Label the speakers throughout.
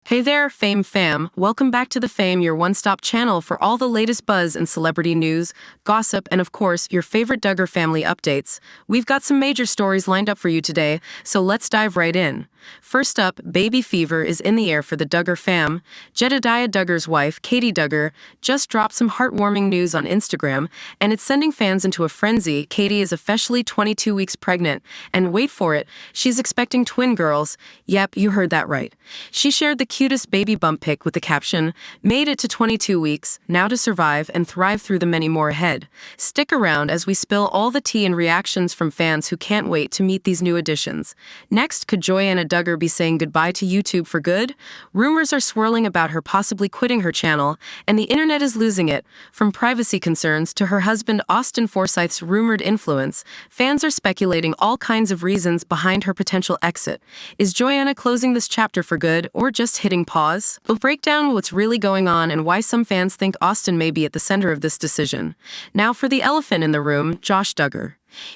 Speaker 1: Hey there, Fame fam. Welcome back to the Fame, your one-stop channel for all the latest buzz and celebrity news, gossip, and of course, your favorite Duggar family updates. We've got some major stories lined up for you today, so let's dive right in. First up, baby fever is in the air for the Duggar fam. Jedediah Duggar's wife, Katey Duggar, just dropped some heartwarming news on Instagram, and it's sending fans into a frenzy. Katey is officially 22 weeks pregnant, and wait for it, she's expecting twin girls. Yep, you heard that right. She shared the cutest baby bump pic with the caption, "Made it to 22 weeks, now to survive and thrive through the many more ahead." Stick around as we spill all the tea and reactions from fans who can't wait to meet these new additions. Next, could Joy-Anna Duggar be saying goodbye to YouTube for good? Rumors are swirling about her possibly quitting her channel, and the internet is losing it. From privacy concerns to her husband Austin Forsyth's rumored influence, fans are speculating all kinds of reasons behind her potential exit. Is Joy-Anna closing this chapter for good, or just hitting pause? We'll break down what's really going on and why some fans think Austin may be at the center of this decision. Now for the elephant in the room, Josh Duggar.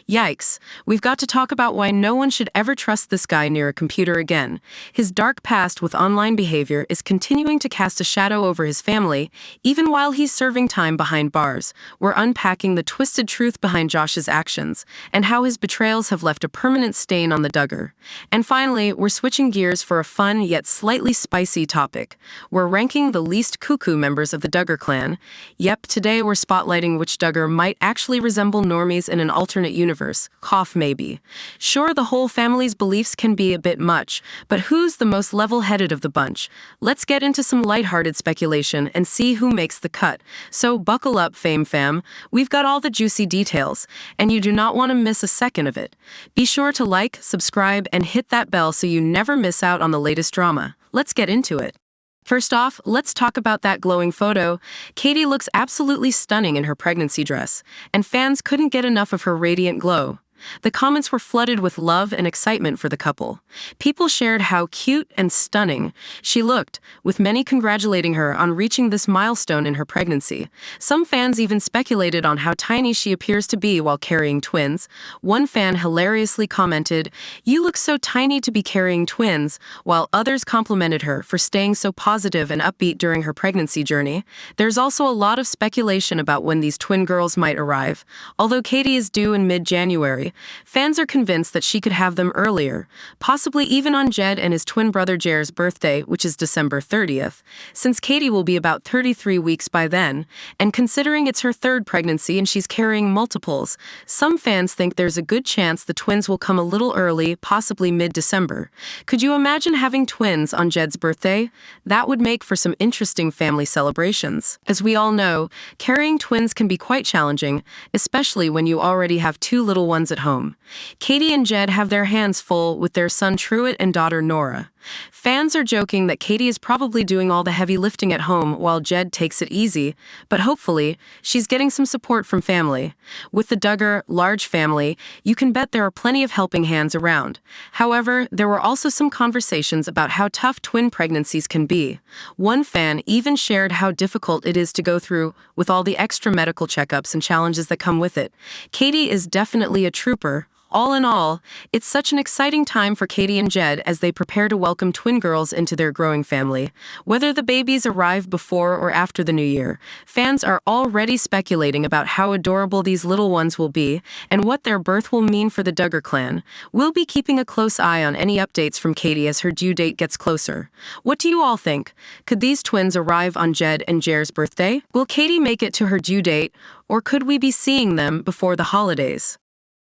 Speaker 1: Yikes, we've got to talk about why no one should ever trust this guy near a computer again. His dark past with online behavior is continuing to cast a shadow over his family, even while he's serving time behind bars. We're unpacking the twisted truth behind Josh's actions, and how his betrayals have left a permanent stain on the Duggar. And finally, we're switching gears for a fun yet slightly spicy topic. We're ranking the least cuckoo members of the Duggar clan. Yep, today we're spotlighting which Duggar might actually resemble normies in an alternate universe. Cough maybe. Sure, the whole family's beliefs can be a bit much, but who's the most level-headed of the bunch? Let's get into some lighthearted speculation and see who makes the cut. So buckle up, Fame fam. We've got all the juicy details, and you do not want to miss a second of it. Be sure to like, subscribe, and hit that bell so you never miss out on the latest drama. Let's get into it. First off, let's talk about that glowing photo. Katey looks absolutely stunning in her pregnancy dress, and fans couldn't get enough of her radiant glow. The comments were flooded with love and excitement for the couple. People shared how cute and stunning she looked, with many congratulating her on reaching this milestone in her pregnancy. Some fans even speculated on how tiny she appears to be while carrying twins. One fan hilariously commented, "You look so tiny to be carrying twins," while others complimented her for staying so positive and upbeat during her pregnancy journey. There's also a lot of speculation about when these twin girls might arrive. Although Katey is due in mid-January, fans are convinced that she could have them earlier, possibly even on Jed and his twin brother Jer's birthday, which is December 30th, since Katey will be about 33 weeks by then, and considering it's her third pregnancy and she's carrying multiples, some fans think there's a good chance the twins will come a little early, possibly mid-December. Could you imagine having twins on Jed's birthday? That would make for some interesting family celebrations. As we all know, carrying twins can be quite challenging, especially when you already have two little ones at home. Katey and Jed have their hands full with their son Truett and daughter Nora. Fans are joking that Katey is probably doing all the heavy lifting at home while Jed takes it easy, but hopefully, she's getting some support from family. With the Duggar large family, you can bet there are plenty of helping hands around. However, there were also some conversations about how tough twin pregnancies can be. One fan even shared how difficult it is to go through with all the extra medical checkups and challenges that come with it. Katey is definitely a trooper. All in all, it's such an exciting time for Katey and Jed as they prepare to welcome twin girls into their growing family. Whether the babies arrive before or after the new year, fans are already speculating about how adorable these little ones will be and what their birth will mean for the Duggar clan. We'll be keeping a close eye on any updates from Katey as her due date gets closer. What do you all think? Could these twins arrive on Jed and Jer's birthday? Will Katey make it to her due date, or could we be seeing them before the holidays?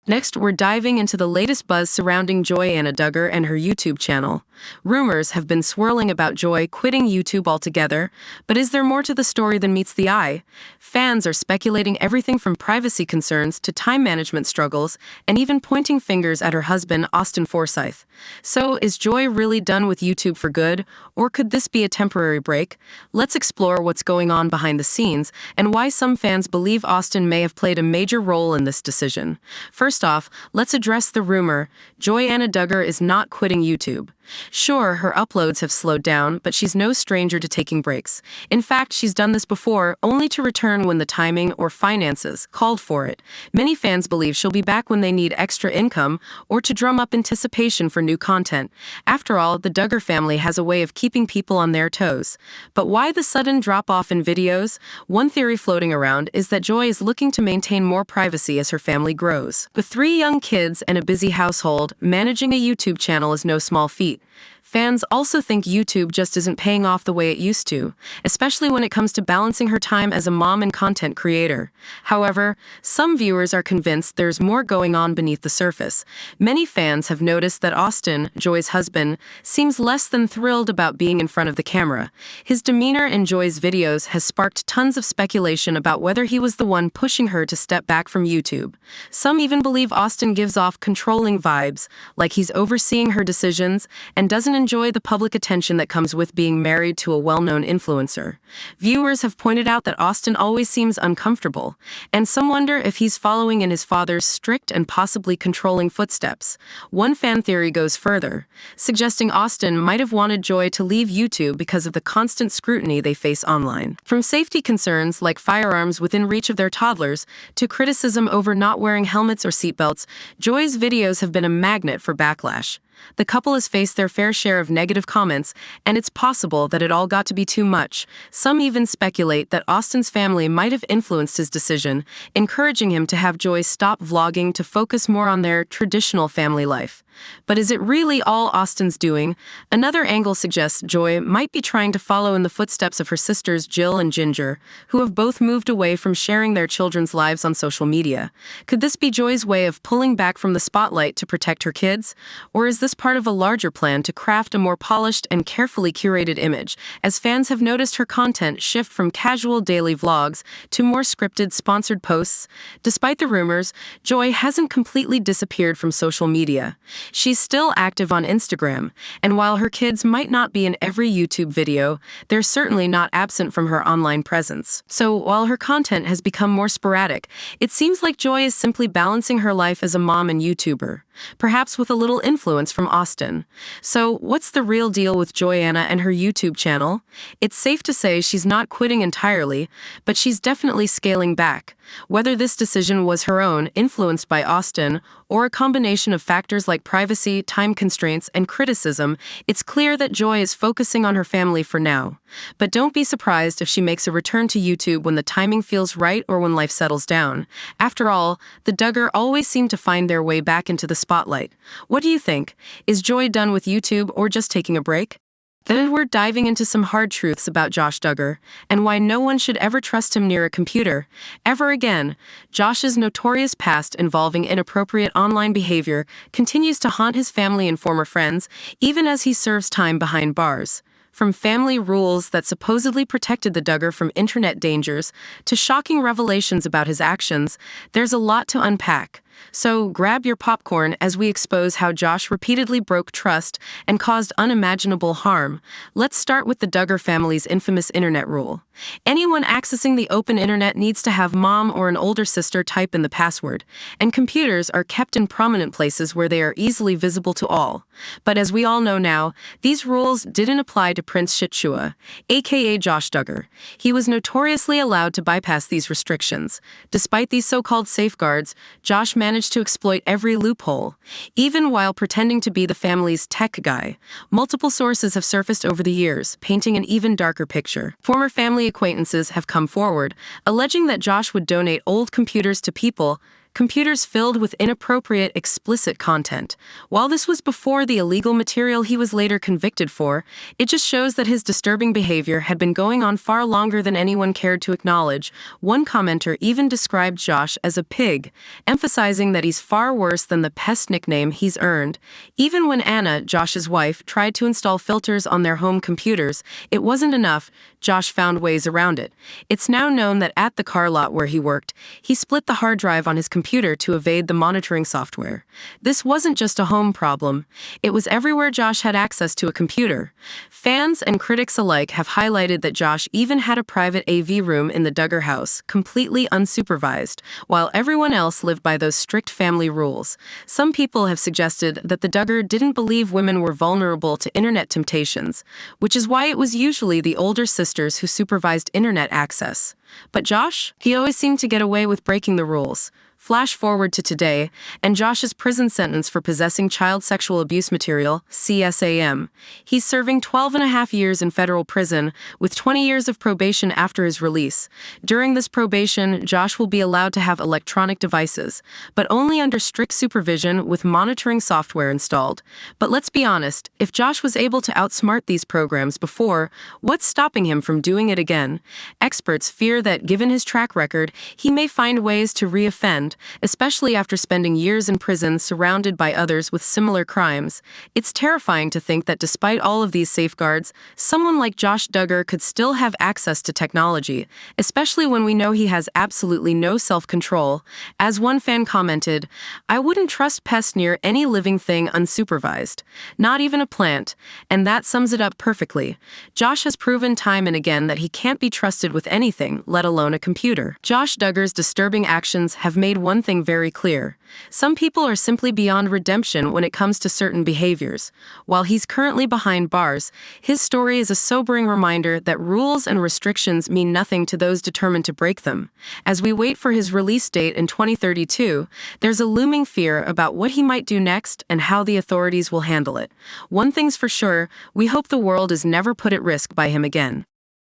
Speaker 1: Next, we're diving into the latest buzz surrounding Joy-Anna Duggar and her YouTube channel. Rumors have been swirling about Joy quitting YouTube altogether, but is there more to the story than meets the eye? Fans are speculating everything from privacy concerns to time management struggles, and even pointing fingers at her husband, Austin Forsyth. So, is Joy really done with YouTube for good, or could this be a temporary break? Let's explore what's going on behind the scenes, and why some fans believe Austin may have played a major role in this decision. First off, let's address the rumor. Joy-Anna Duggar is not quitting YouTube. Sure, her uploads have slowed down, but she's no stranger to taking breaks. In fact, she's done this before, only to return when the timing or finances called for it. Many fans believe she'll be back when they need extra income or to drum up anticipation for new content. After all, the Duggar family has a way of keeping people on their toes. But why the sudden drop-off in videos? One theory floating around is that Joy is looking to maintain more privacy as her family grows. With 3 young kids and a busy household, managing a YouTube channel is no small feat. Fans also think YouTube just isn't paying off the way it used to, especially when it comes to balancing her time as a mom and content creator. However, some viewers are convinced there's more going on beneath the surface. Many fans have noticed that Austin, Joy's husband, seems less than thrilled about being in front of the camera. His demeanor in Joy's videos has sparked tons of speculation about whether he was the one pushing her to step back from YouTube. Some even believe Austin gives off controlling vibes, like he's overseeing her decisions and doesn't enjoy the public attention that comes with being married to a well-known influencer. Viewers have pointed out that Austin always seems uncomfortable, and some wonder if he's following in his father's strict and possibly controlling footsteps. One fan theory goes further, suggesting Austin might have wanted Joy to leave YouTube because of the constant scrutiny they face online. From safety concerns like firearms within reach of their toddlers to criticism over not wearing helmets or seatbelts, Joy's videos have been a magnet for backlash. The couple has faced their fair share of negative comments, and it's possible that it all got to be too much. Some even speculate that Austin's family might have influenced his decision, encouraging him to have Joy stop vlogging to focus more on their traditional family life. But is it really all Austin's doing? Another angle suggests Joy might be trying to follow in the footsteps of her sisters Jill and Ginger, who have both moved away from sharing their children's lives on social media. Could this be Joy's way of pulling back from the spotlight to protect her kids? Or is this part of a larger plan to craft a more polished and carefully curated image, as fans have noticed her content shift from casual daily vlogs to more scripted, sponsored posts? Despite the rumors, Joy hasn't completely disappeared from social media. She's still active on Instagram, and while her kids might not be in every YouTube video, they're certainly not absent from her online presence. So while her content has become more sporadic, it seems like Joy is simply balancing her life as a mom and YouTuber, perhaps with a little influence from Austin. So what's the real deal with Joy-Anna and her YouTube channel? It's safe to say she's not quitting entirely, but she's definitely scaling back. Whether this decision was her own, influenced by Austin, or a combination of factors like privacy, time constraints, and criticism, it's clear that Joy is focusing on her family for now. But don't be surprised if she makes a return to YouTube when the timing feels right or when life settles down. After all, the Duggar always seem to find their way back into the spotlight. What do you think? Is Joy done with YouTube or just taking a break? Then we're diving into some hard truths about Josh Duggar and why no one should ever trust him near a computer ever again. Josh's notorious past involving inappropriate online behavior continues to haunt his family and former friends, even as he serves time behind bars. From family rules that supposedly protected the Duggar from internet dangers to shocking revelations about his actions, there's a lot to unpack. So grab your popcorn as we expose how Josh repeatedly broke trust and caused unimaginable harm. Let's start with the Duggar family's infamous internet rule. Anyone accessing the open internet needs to have mom or an older sister type in the password, and computers are kept in prominent places where they are easily visible to all. But as we all know now, these rules didn't apply to Prince Shitshua, aka Josh Duggar. He was notoriously allowed to bypass these restrictions. Despite these so-called safeguards, Josh managed to exploit every loophole. Even while pretending to be the family's tech guy, multiple sources have surfaced over the years, painting an even darker picture. Former family acquaintances have come forward, alleging that Josh would donate old computers to people, computers filled with inappropriate, explicit content. While this was before the illegal material he was later convicted for, it just shows that his disturbing behavior had been going on far longer than anyone cared to acknowledge. One commenter even described Josh as a pig, emphasizing that he's far worse than the pest nickname he's earned. Even when Anna, Josh's wife, tried to install filters on their home computers, it wasn't enough. Josh found ways around it. It's now known that at the car lot where he worked, he split the hard drive on his computer computer to evade the monitoring software. This wasn't just a home problem. It was everywhere Josh had access to a computer. Fans and critics alike have highlighted that Josh even had a private AV room in the Duggar house, completely unsupervised, while everyone else lived by those strict family rules. Some people have suggested that the Duggar didn't believe women were vulnerable to internet temptations, which is why it was usually the older sisters who supervised internet access. But Josh? He always seemed to get away with breaking the rules. Flash forward to today, and Josh's prison sentence for possessing child sexual abuse material, CSAM. He's serving 12.5 years in federal prison, with 20 years of probation after his release. During this probation, Josh will be allowed to have electronic devices, but only under strict supervision with monitoring software installed. But let's be honest, if Josh was able to outsmart these programs before, what's stopping him from doing it again? Experts fear that, given his track record, he may find ways to reoffend, especially after spending years in prison surrounded by others with similar crimes. It's terrifying to think that despite all of these safeguards, someone like Josh Duggar could still have access to technology, especially when we know he has absolutely no self-control. As one fan commented, "I wouldn't trust pests near any living thing unsupervised, not even a plant," and that sums it up perfectly. Josh has proven time and again that he can't be trusted with anything, let alone a computer. Josh Duggar's disturbing actions have made one thing very clear. Some people are simply beyond redemption when it comes to certain behaviors. While he's currently behind bars, his story is a sobering reminder that rules and restrictions mean nothing to those determined to break them. As we wait for his release date in 2032, there's a looming fear about what he might do next and how the authorities will handle it. One thing's for sure, we hope the world is never put at risk by him again.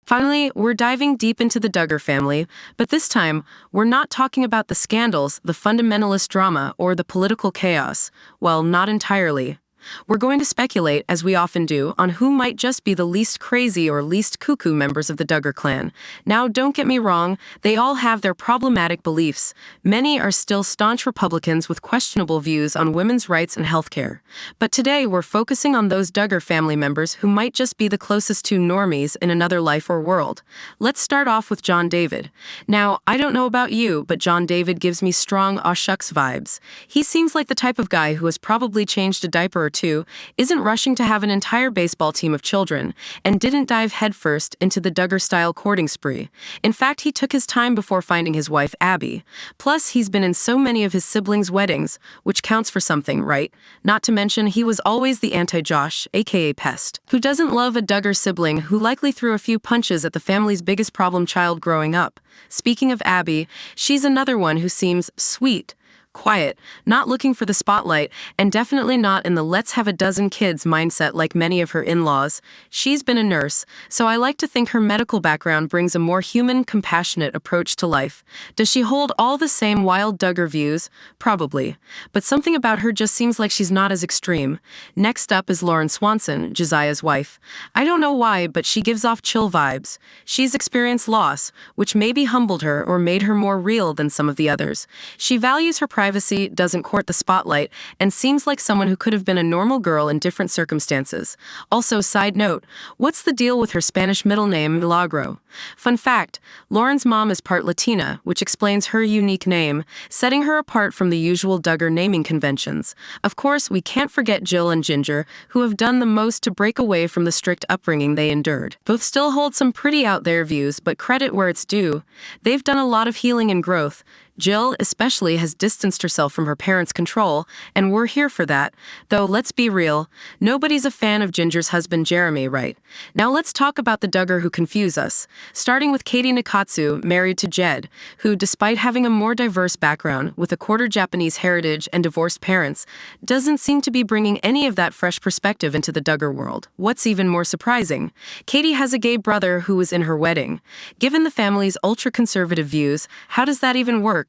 Speaker 1: Finally, we're diving deep into the Duggar family, but this time, we're not talking about the scandals, the fundamentalist drama, or the political chaos. Well, not entirely. We're going to speculate, as we often do, on who might just be the least crazy or least cuckoo members of the Duggar clan. Now, don't get me wrong, they all have their problematic beliefs. Many are still staunch Republicans with questionable views on women's rights and healthcare. But today, we're focusing on those Duggar family members who might just be the closest to normies in another life or world. Let's start off with John David. Now, I don't know about you, but John David gives me strong aw shucks vibes. He seems like the type of guy who has probably changed a diaper or two, isn't rushing to have an entire baseball team of children, and didn't dive headfirst into the Duggar-style courting spree. In fact, he took his time before finding his wife, Abby. Plus, he's been in so many of his siblings' weddings, which counts for something, right? Not to mention, he was always the anti-Josh, aka Pest. Who doesn't love a Duggar sibling who likely threw a few punches at the family's biggest problem child growing up? Speaking of Abby, she's another one who seems sweet, quiet, not looking for the spotlight, and definitely not in the let's have a dozen kids mindset like many of her in-laws. She's been a nurse, so I like to think her medical background brings a more human, compassionate approach to life. Does she hold all the same wild Duggar views? Probably. But something about her just seems like she's not as extreme. Next up is Lauren Swanson, Josiah's wife. I don't know why, but she gives off chill vibes. She's experienced loss, which maybe humbled her or made her more real than some of the others. She values her privacy, doesn't court the spotlight, and seems like someone who could have been a normal girl in different circumstances. Also, side note, what's the deal with her Spanish middle name, Milagro? Fun fact, Lauren's mom is part Latina, which explains her unique name, setting her apart from the usual Duggar naming conventions. Of course, we can't forget Jill and Ginger, who have done the most to break away from the strict upbringing they endured. Both still hold some pretty out there views, but credit where it's due. They've done a lot of healing and growth. Jill, especially, has distanced herself from her parents' control, and we're here for that. Though, let's be real, nobody's a fan of Ginger's husband Jeremy, right? Now let's talk about the Duggar who confuse us. Starting with Katey Nakatsu, married to Jed, who, despite having a more diverse background, with a quarter Japanese heritage and divorced parents, doesn't seem to be bringing any of that fresh perspective into the Duggar world. What's even more surprising, Katey has a gay brother who was in her wedding. Given the family's ultra-conservative views, how does that even work?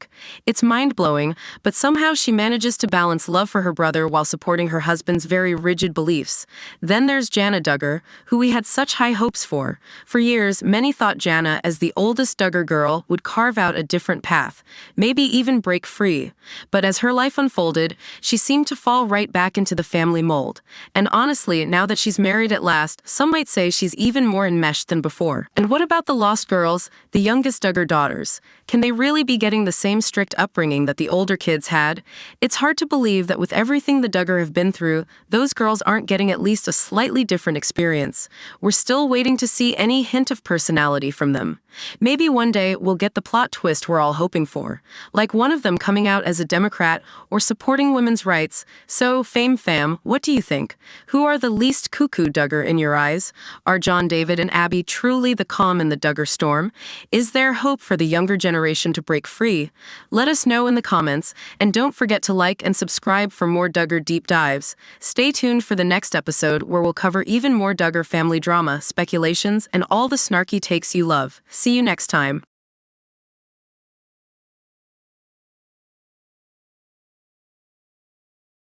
Speaker 1: It's mind-blowing, but somehow she manages to balance love for her brother while supporting her husband's very rigid beliefs. Then there's Joy-Anna Duggar, who we had such high hopes for. For years, many thought Joy-Anna, as the oldest Duggar girl, would carve out a different path, maybe even break free. But as her life unfolded, she seemed to fall right back into the family mold. And honestly, now that she's married at last, some might say she's even more enmeshed than before. And what about the lost girls, the youngest Duggar daughters? Can they really be getting the same strict upbringing that the older kids had. It's hard to believe that with everything the Duggar have been through, those girls aren't getting at least a slightly different experience. We're still waiting to see any hint of personality from them. Maybe one day we'll get the plot twist we're all hoping for, like one of them coming out as a Democrat or supporting women's rights. So, Fame fam, what do you think? Who are the least cuckoo Duggar in your eyes? Are John David and Abby truly the calm in the Duggar storm? Is there hope for the younger generation to break free? Let us know in the comments, and don't forget to like and subscribe for more Duggar deep dives. Stay tuned for the next episode where we'll cover even more Duggar family drama, speculations, and all the snarky takes you love. See you next time.